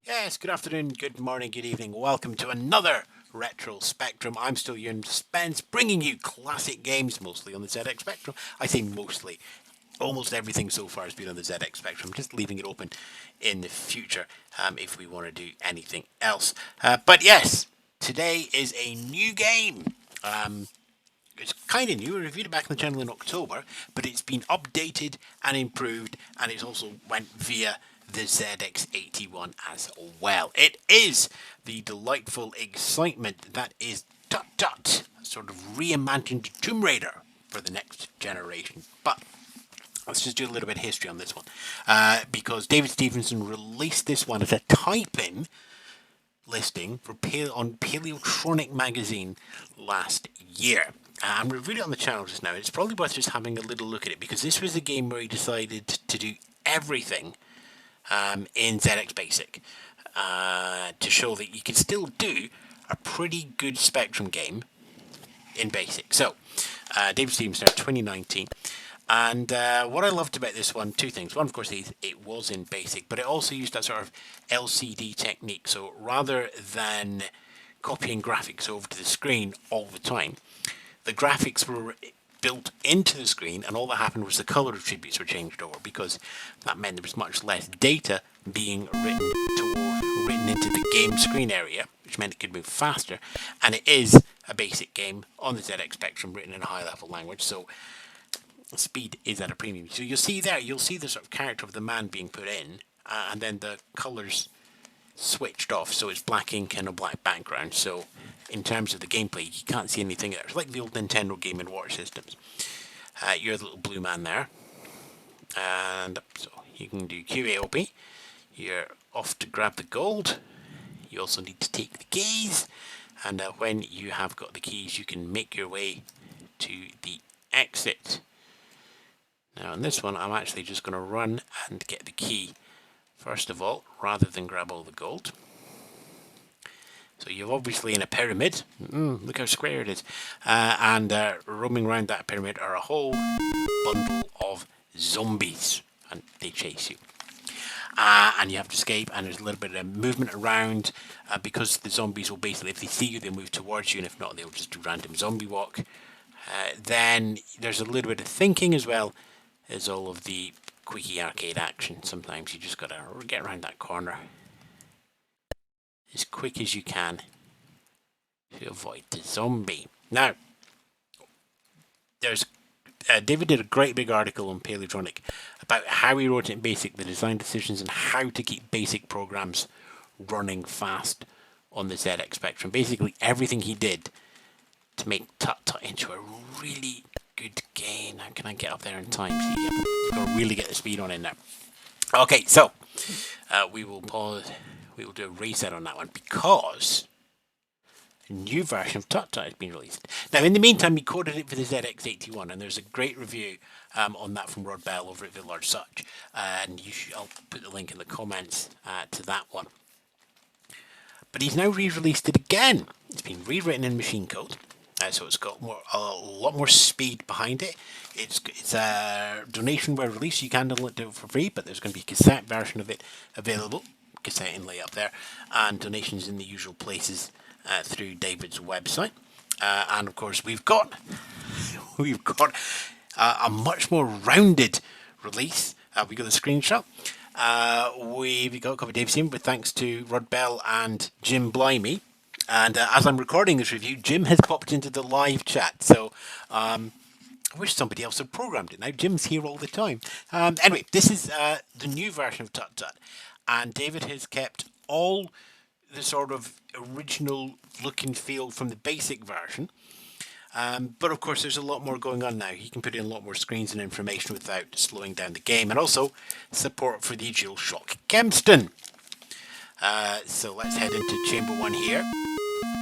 Yes, good afternoon, good morning, good evening. Welcome to another Retro Spectrum. I'm still Ewan Spence, bringing you classic games, mostly on the ZX Spectrum. I say mostly. Almost everything so far has been on the ZX Spectrum, just leaving it open in the future if we want to do anything else. But yes, today is a new game. It's kind of new. We reviewed it back on the channel in October, but it's been updated and improved, and it's also went via the ZX81 as well. It is the delightful excitement that is Tut Tut, sort of reimagined Tomb Raider for the next generation. But let's just do a little bit of history on this one, because David Stephenson released this one as a type-in listing for on Paleotronic magazine last year. I'm reviewing it on the channel just now. It's probably worth just having a little look at it because this was a game where he decided to do everything in ZXBasic to show that you can still do a pretty good Spectrum game in BASIC. So, David Stephenson, 2019. And what I loved about this one, two things. One, of course, it was in BASIC, but it also used that sort of LCD technique. So rather than copying graphics over to the screen all the time, the graphics were built into the screen, and all that happened was the color attributes were changed over, because that meant there was much less data being written into the game screen area, which meant it could move faster. And it is a BASIC game on the ZX Spectrum written in a high level language, so speed is at a premium. So you'll see the sort of character of the man being put in, and then the colors switched off, so it's black ink and a black background. So in terms of the gameplay, you can't see anything there. It's like the old Nintendo Game & Watch systems. You're the little blue man there, and so you can do QAOP. You're off to grab the gold. You also need to take the keys, and when you have got the keys, you can make your way to the exit. Now on this one, I'm actually just going to run and get the key first of all, rather than grab all the gold. So you're obviously in a pyramid. Look how square it is. And roaming around that pyramid are a whole bundle of zombies, and they chase you. And you have to escape, and there's a little bit of movement around, because the zombies will basically, if they see you, they'll move towards you, and if not, they'll just do random zombie walk. Then there's a little bit of thinking as well as all of the quickie arcade action. Sometimes you just gotta get around that corner as quick as you can to avoid the zombie. Now, there's David did a great big article on Paleotronic about how he wrote it in BASIC, the design decisions, and how to keep BASIC programs running fast on the ZX Spectrum. Basically, everything he did to make Tut Tut into a really good game. How can I get up there in time? See, you've got to really get the speed on in there. Okay, so we will pause. We will do a reset on that one because a new version of Tut Tut has been released. Now, in the meantime, we coded it for the ZX81, and there's a great review on that from Rod Bell over at Village Such, and I'll put the link in the comments to that one. But he's now re-released it again. It's been rewritten in machine code. So it's got a lot more speed behind it. It's a donation where released. You can download it for free, but there's going to be a cassette version of it available. Cassette inlay up there, and donations in the usual places through David's website. And of course, we've got a much more rounded release. We got a screenshot. We've got a copy of Dave's team with thanks to Rod Bell and Jim Blimey. And as I'm recording this review, Jim has popped into the live chat. So I wish somebody else had programmed it. Now Jim's here all the time. Anyway, this is the new version of Tut Tut. And David has kept all the sort of original look and feel from the basic version. But of course, there's a lot more going on now. You can put in a lot more screens and information without slowing down the game. And also support for the DualShock Kempston. So let's head into Chamber 1 here.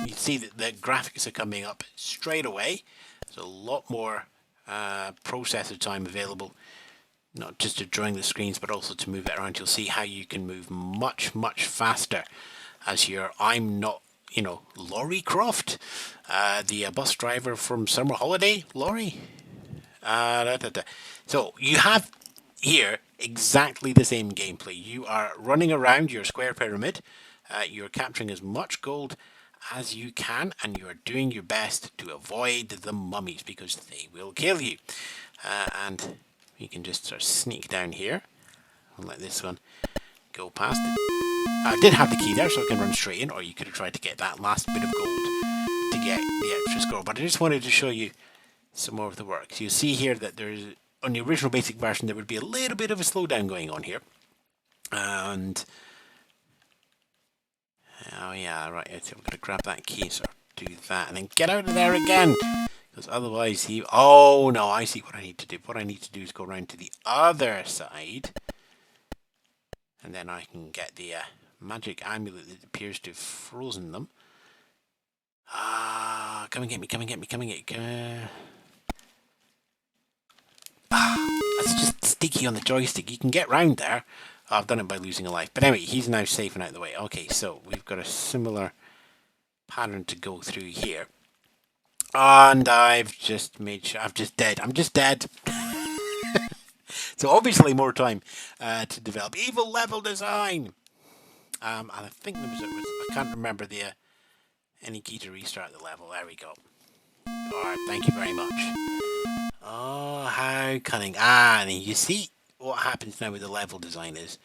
You see that the graphics are coming up straight away. There's a lot more processor time available, not just to drawing the screens, but also to move it around. You'll see how you can move much, much faster as I'm not, Laurie Croft, the bus driver from Summer Holiday, Laurie. So you have here exactly the same gameplay. You are running around your square pyramid, you're capturing as much gold as you can, and you are doing your best to avoid the mummies because they will kill you. And you can just sort of sneak down here and let this one go past it. I did have the key there, so I can run straight in, or you could have tried to get that last bit of gold to get the extra score. But I just wanted to show you some more of the work. So you see here that there's, on the original basic version, there would be a little bit of a slowdown going on here. And, oh yeah, right, so I'm going to grab that key, so do that, and then get out of there again. Because otherwise he, oh no, I see what I need to do. What I need to do is go around to the other side. And then I can get the magic amulet that appears to have frozen them. Ah, come and get me, come and get me, come and get me. That's just sticky on the joystick. You can get round there. Oh, I've done it by losing a life. But anyway, he's now safe and out of the way. Okay, so we've got a similar pattern to go through here. And I've just made sure, I'm just dead. I'm just dead. So obviously more time to develop. Evil level design. And I think there was, I can't remember the any key to restart the level. There we go. Alright, thank you very much. Oh, how cunning. Ah, and you see what happens now with the level design is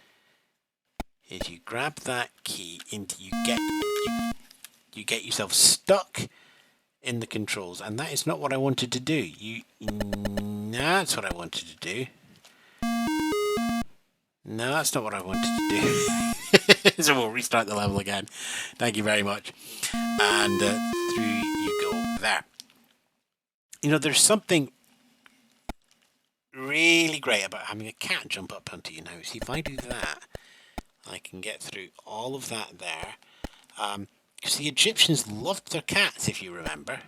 you grab that key and you get yourself stuck in the controls, and that is not what I wanted to do. That's what I wanted to do. No, that's not what I wanted to do. So we'll restart the level again. Thank you very much. And through you go there. You know, there's something really great about having a cat jump up onto you now. See, if I do that, I can get through all of that there. Because the Egyptians loved their cats, if you remember.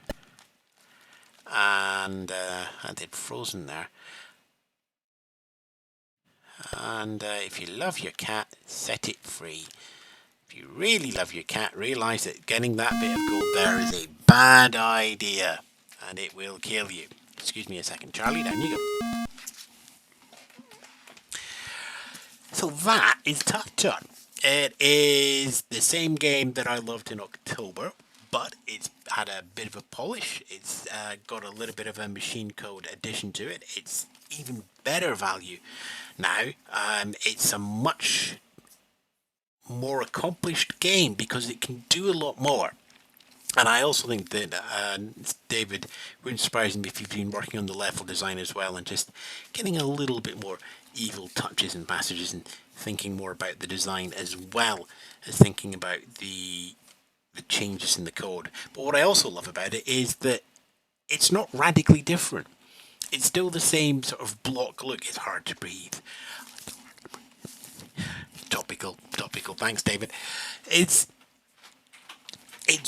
And they'd frozen there. And if you love your cat, set it free. If you really love your cat, realise that getting that bit of gold there is a bad idea. And it will kill you. Excuse me a second, Charlie, down you go. So that is Tut Tut. It is the same game that I loved in October, but it's had a bit of a polish. It's got a little bit of a machine code addition to it. It's even better value now. It's a much more accomplished game because it can do a lot more. And I also think that, David, wouldn't surprise me if you've been working on the level design as well and just getting a little bit more evil touches and passages and thinking more about the design as well as thinking about the changes in the code. But what I also love about it is that it's not radically different. It's still the same sort of block look. It's hard to breathe. Topical. Thanks, David. It's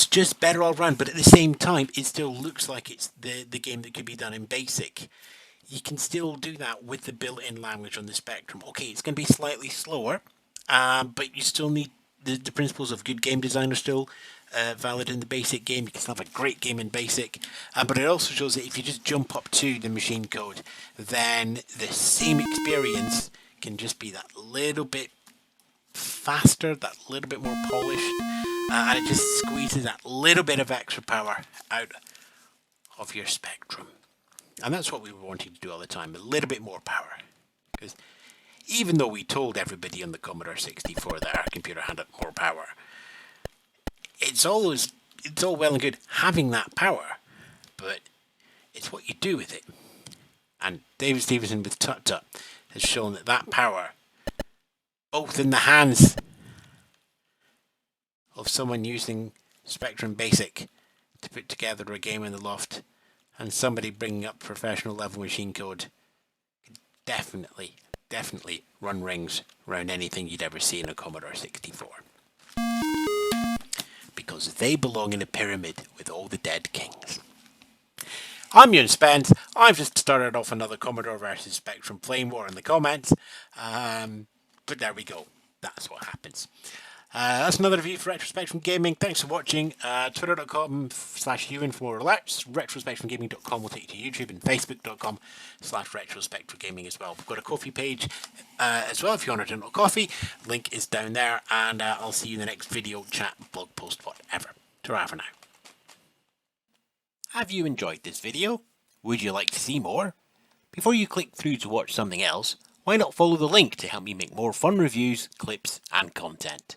just better all round, but at the same time, it still looks like it's the game that could be done in BASIC. You can still do that with the built-in language on the Spectrum. Okay, it's going to be slightly slower, but you still need the principles of good game design are still valid in the BASIC game. You can still have a great game in BASIC, but it also shows that if you just jump up to the machine code, then the same experience can just be that little bit faster, that little bit more polished, and it just squeezes that little bit of extra power out of your Spectrum. And that's what we were wanting to do all the time, a little bit more power. Because even though we told everybody on the Commodore 64 that our computer had more power, it's all well and good having that power, but it's what you do with it. And David Stephenson with Tut Tut has shown that that power, both in the hands of someone using Spectrum Basic to put together a game in the loft, and somebody bringing up professional level machine code, definitely run rings around anything you'd ever see in a Commodore 64. Because they belong in a pyramid with all the dead kings. I'm Ewan Spence. I've just started off another Commodore versus Spectrum flame war in the comments. But there we go. That's what happens. That's another review for Retrospectrum Gaming. Thanks for watching. Twitter.com/Ewan for more alerts. Retrospectrumgaming.com will take you to YouTube, and Facebook.com/Retrospectrumgaming as well. We've got a coffee page as well if you want a gentle coffee. Link is down there, and I'll see you in the next video, chat, blog post, whatever. Ta-ra for now. Have you enjoyed this video? Would you like to see more? Before you click through to watch something else, why not follow the link to help me make more fun reviews, clips, and content?